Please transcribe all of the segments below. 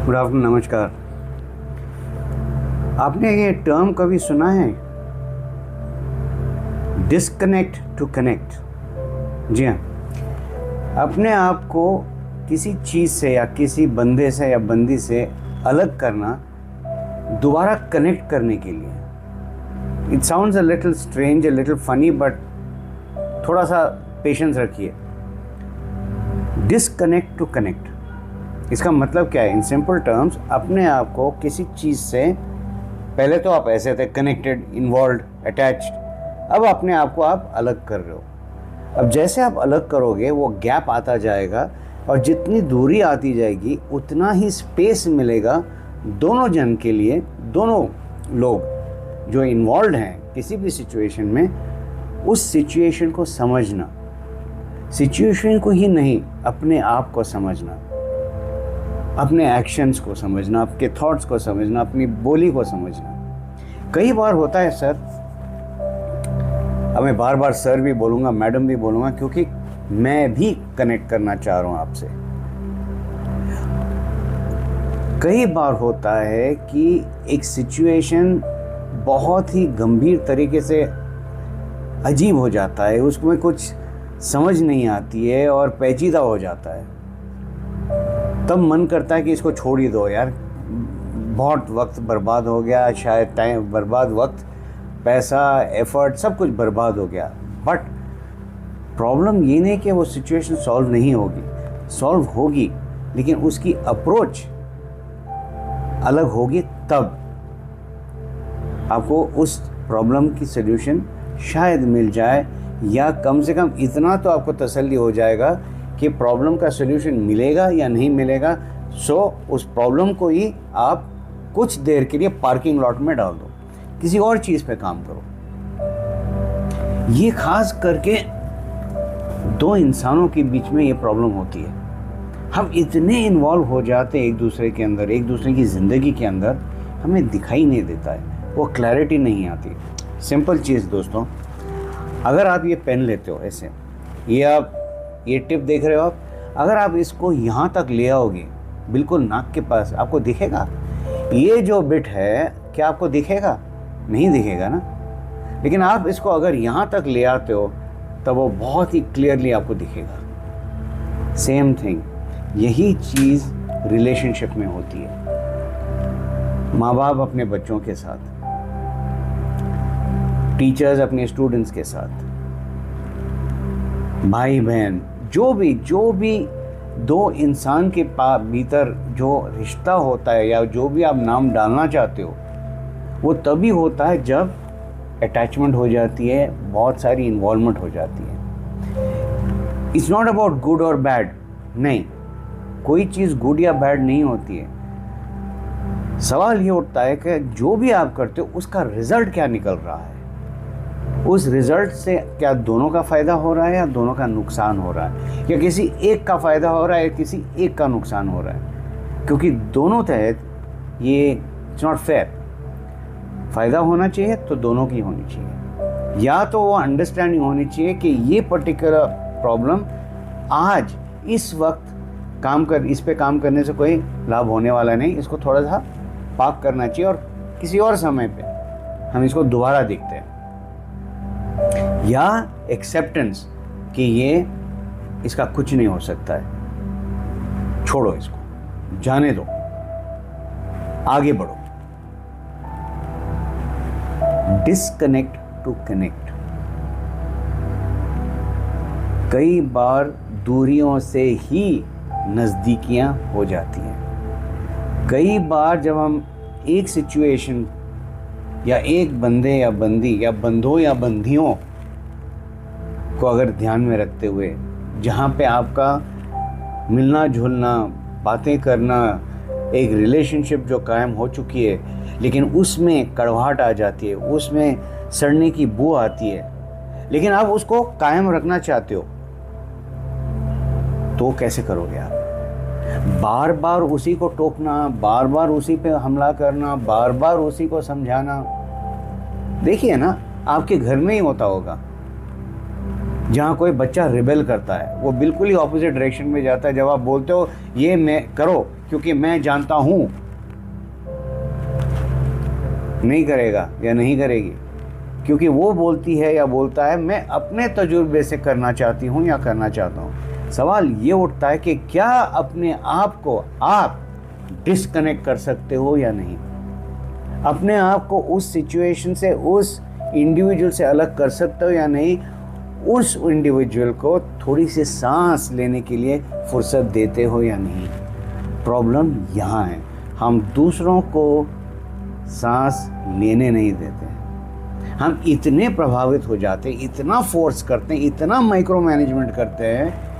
Good afternoon, नमस्कार। आपने ये टर्म कभी सुना है, डिस्कनेक्ट टू कनेक्ट? जी हाँ, अपने आप को किसी चीज़ से या किसी बंदे से या बंदी से अलग करना, दोबारा कनेक्ट करने के लिए। It sounds a little strange, a little funny, but थोड़ा सा पेशेंस रखिए। डिस्कनेक्ट टू कनेक्ट, इसका मतलब क्या है? इन सिंपल टर्म्स, अपने आप को किसी चीज़ से, पहले तो आप ऐसे थे कनेक्टेड, इन्वॉल्व, अटैच्ड, अब अपने आप को आप अलग कर रहे हो। अब जैसे आप अलग करोगे वो गैप आता जाएगा, और जितनी दूरी आती जाएगी उतना ही स्पेस मिलेगा दोनों जन के लिए। दोनों लोग जो इन्वॉल्व हैं किसी भी सिचुएशन में, उस सिचुएशन को समझना, सिचुएशन को ही नहीं, अपने आप को समझना, अपने एक्शंस को समझना, आपके थॉट्स को समझना, अपनी बोली को समझना। कई बार होता है सर, अब मैं बार बार सर भी बोलूँगा, मैडम भी बोलूँगा, क्योंकि मैं भी कनेक्ट करना चाह रहा हूँ आपसे। कई बार होता है कि एक सिचुएशन बहुत ही गंभीर तरीके से अजीब हो जाता है, उसमें कुछ समझ नहीं आती है और पेचीदा हो जाता है। तब मन करता है कि इसको छोड़ ही दो यार, बहुत वक्त बर्बाद हो गया, शायद टाइम बर्बाद, वक्त, पैसा, एफर्ट, सब कुछ बर्बाद हो गया। बट प्रॉब्लम ये नहीं कि वो सिचुएशन सॉल्व नहीं होगी, सॉल्व होगी, लेकिन उसकी अप्रोच अलग होगी। तब आपको उस प्रॉब्लम की सल्यूशन शायद मिल जाए, या कम से कम इतना तो आपको तसल्ली हो जाएगा कि प्रॉब्लम का सल्यूशन मिलेगा या नहीं मिलेगा। सो उस प्रॉब्लम को ही आप कुछ देर के लिए पार्किंग लॉट में डाल दो, किसी और चीज़ पे काम करो। ये खास करके दो इंसानों के बीच में ये प्रॉब्लम होती है। हम इतने इन्वॉल्व हो जाते हैं एक दूसरे के अंदर, एक दूसरे की ज़िंदगी के अंदर, हमें दिखाई नहीं देता है, वो क्लैरिटी नहीं आती। सिंपल चीज़ दोस्तों, अगर आप ये पेन लेते हो ऐसे, ये टिप देख रहे हो आप, अगर आप इसको यहाँ तक ले आओगे, बिल्कुल नाक के पास, आपको दिखेगा ये जो बिट है? क्या आपको दिखेगा? नहीं दिखेगा ना। लेकिन आप इसको अगर यहाँ तक ले आते हो तब वो बहुत ही क्लियरली आपको दिखेगा। सेम थिंग, यही चीज़ रिलेशनशिप में होती है। माँ बाप अपने बच्चों के साथ, टीचर्स अपने स्टूडेंट्स के साथ, भाई बहन, जो भी दो इंसान के भीतर जो रिश्ता होता है, या जो भी आप नाम डालना चाहते हो, वो तभी होता है जब अटैचमेंट हो जाती है, बहुत सारी इन्वॉल्वमेंट हो जाती है। इट्स नॉट अबाउट गुड और बैड, नहीं, कोई चीज़ गुड या बैड नहीं होती है। सवाल ये उठता है कि जो भी आप करते हो उसका रिजल्ट क्या निकल रहा है, उस रिजल्ट से क्या दोनों का फ़ायदा हो रहा है या दोनों का नुकसान हो रहा है, या किसी एक का फ़ायदा हो रहा है या किसी एक का नुकसान हो रहा है। क्योंकि दोनों तहत ये इट्स नॉट फेयर। फ़ायदा होना चाहिए तो दोनों की होनी चाहिए, या तो वो अंडरस्टैंडिंग होनी चाहिए कि ये पर्टिकुलर प्रॉब्लम आज इस वक्त इस पे काम करने से कोई लाभ होने वाला नहीं, इसको थोड़ा सा पार्क करना चाहिए और किसी और समय पे हम इसको दोबारा देखते हैं। या एक्सेप्टेंस कि ये इसका कुछ नहीं हो सकता है, छोड़ो इसको, जाने दो, आगे बढ़ो। Disconnect to connect. कई बार दूरियों से ही नज़दीकियां हो जाती हैं। कई बार जब हम एक सिचुएशन या एक बंदे या बंदी या बंधों या बंदियों को अगर ध्यान में रखते हुए, जहाँ पे आपका मिलना जुलना, बातें करना, एक रिलेशनशिप जो कायम हो चुकी है, लेकिन उसमें कड़वाहट आ जाती है, उसमें सड़ने की बू आती है, लेकिन आप उसको कायम रखना चाहते हो, तो कैसे करोगे आप? बार बार उसी को टोकना, बार बार उसी पे हमला करना, बार बार उसी को समझाना। देखिए ना, आपके घर में ही होता होगा, जहाँ कोई बच्चा रिबेल करता है, वो बिल्कुल ही ऑपोजिट डायरेक्शन में जाता है। जब आप बोलते हो ये मैं करो क्योंकि मैं जानता हूँ, नहीं करेगा या नहीं करेगी, क्योंकि वो बोलती है या बोलता है मैं अपने तजुर्बे से करना चाहती हूँ या करना चाहता हूँ। सवाल ये उठता है कि क्या अपने आप को आप डिस्कनेक्ट कर सकते हो या नहीं? अपने आप को उस सिचुएशन से, उस इंडिविजुअल से अलग कर सकते हो या नहीं? उस इंडिविजुअल को थोड़ी सी सांस लेने के लिए फुर्सत देते हो या नहीं? प्रॉब्लम यहाँ है, हम दूसरों को सांस लेने नहीं देते। हम इतने प्रभावित हो जाते हैं, इतना फोर्स करते हैं, इतना माइक्रो मैनेजमेंट करते हैं।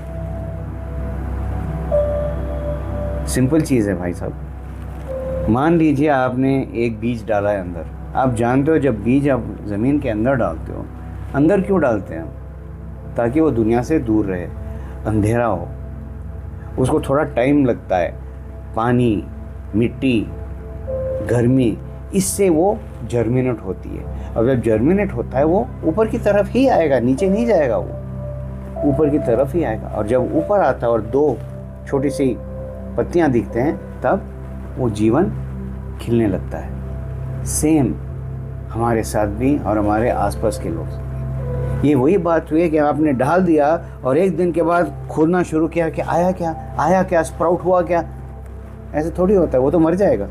सिंपल चीज़ है भाई साहब। मान लीजिए आपने एक बीज डाला है अंदर। आप जानते हो जब बीज आप ज़मीन के अंदर डालते हो, अंदर क्यों डालते हैं हम? ताकि वो दुनिया से दूर रहे, अंधेरा हो। उसको थोड़ा टाइम लगता है, पानी, मिट्टी, गर्मी, इससे वो जर्मिनेट होती है। और जब जर्मिनेट होता है वो ऊपर की तरफ ही आएगा, नीचे नहीं जाएगा, वो ऊपर की तरफ ही आएगा। और जब ऊपर आता है और दो छोटी सी पत्तियां दिखते हैं, तब वो जीवन खिलने लगता है। सेम हमारे साथ भी और हमारे आसपास के लोग। ये वही बात हुई है कि आपने डाल दिया और एक दिन के बाद खोदना शुरू किया कि आया क्या, स्प्राउट हुआ क्या? ऐसे थोड़ी होता है, वो तो मर जाएगा,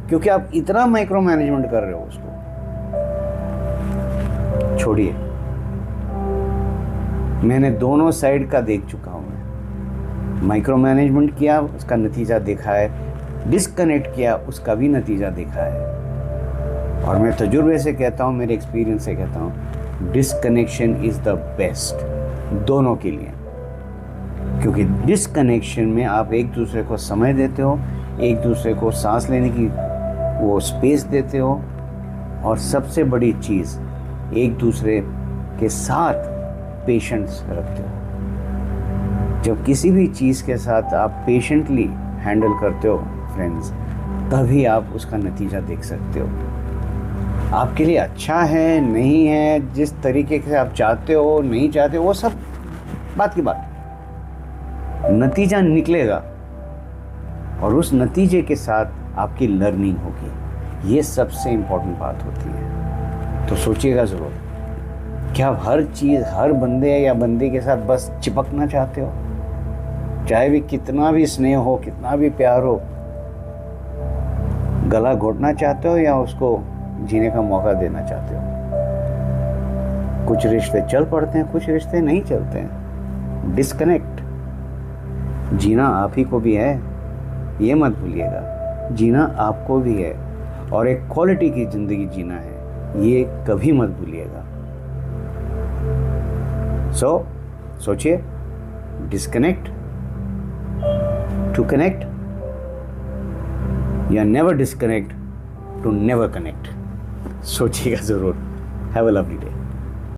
क्योंकि आप इतना माइक्रो मैनेजमेंट कर रहे हो उसको। छोड़िए, मैंने दोनों साइड का देख चुका हूं। मैं माइक्रो मैनेजमेंट किया, उसका नतीजा देखा है, डिस्कनेक्ट किया, उसका भी नतीजा देखा है। और मैं तजुर्बे से कहता हूं, मेरे एक्सपीरियंस से कहता हूं, डिस्कनेक्शन इज द बेस्ट दोनों के लिए। क्योंकि डिस्कनेक्शन में आप एक दूसरे को समय देते हो, एक दूसरे को सांस लेने की वो स्पेस देते हो, और सबसे बड़ी चीज़ एक दूसरे के साथ पेशेंस रखते हो। जब किसी भी चीज़ के साथ आप पेशेंटली हैंडल करते हो फ्रेंड्स, तभी आप उसका नतीजा देख सकते हो। आपके लिए अच्छा है नहीं है, जिस तरीके से आप चाहते हो नहीं चाहते हो, वो सब बात की बात, नतीजा निकलेगा और उस नतीजे के साथ आपकी लर्निंग होगी। ये सबसे इम्पोर्टेंट बात होती है। तो सोचिएगा ज़रूर, क्या आप हर चीज़, हर बंदे या बंदी के साथ बस चिपकना चाहते हो? चाहे भी कितना भी स्नेह हो, कितना भी प्यार हो, गला घोटना चाहते हो या उसको जीने का मौका देना चाहते हो? कुछ रिश्ते चल पड़ते हैं, कुछ रिश्ते नहीं चलते हैं। डिस्कनेक्ट। जीना आप ही को भी है, ये मत भूलिएगा। जीना आपको भी है और एक क्वालिटी की ज़िंदगी जीना है, ये कभी मत भूलिएगा। सोचिए, डिस्कनेक्ट टू कनेक्ट या never disconnect to never connect. सोचिएगा ज़रूर। Have a lovely day.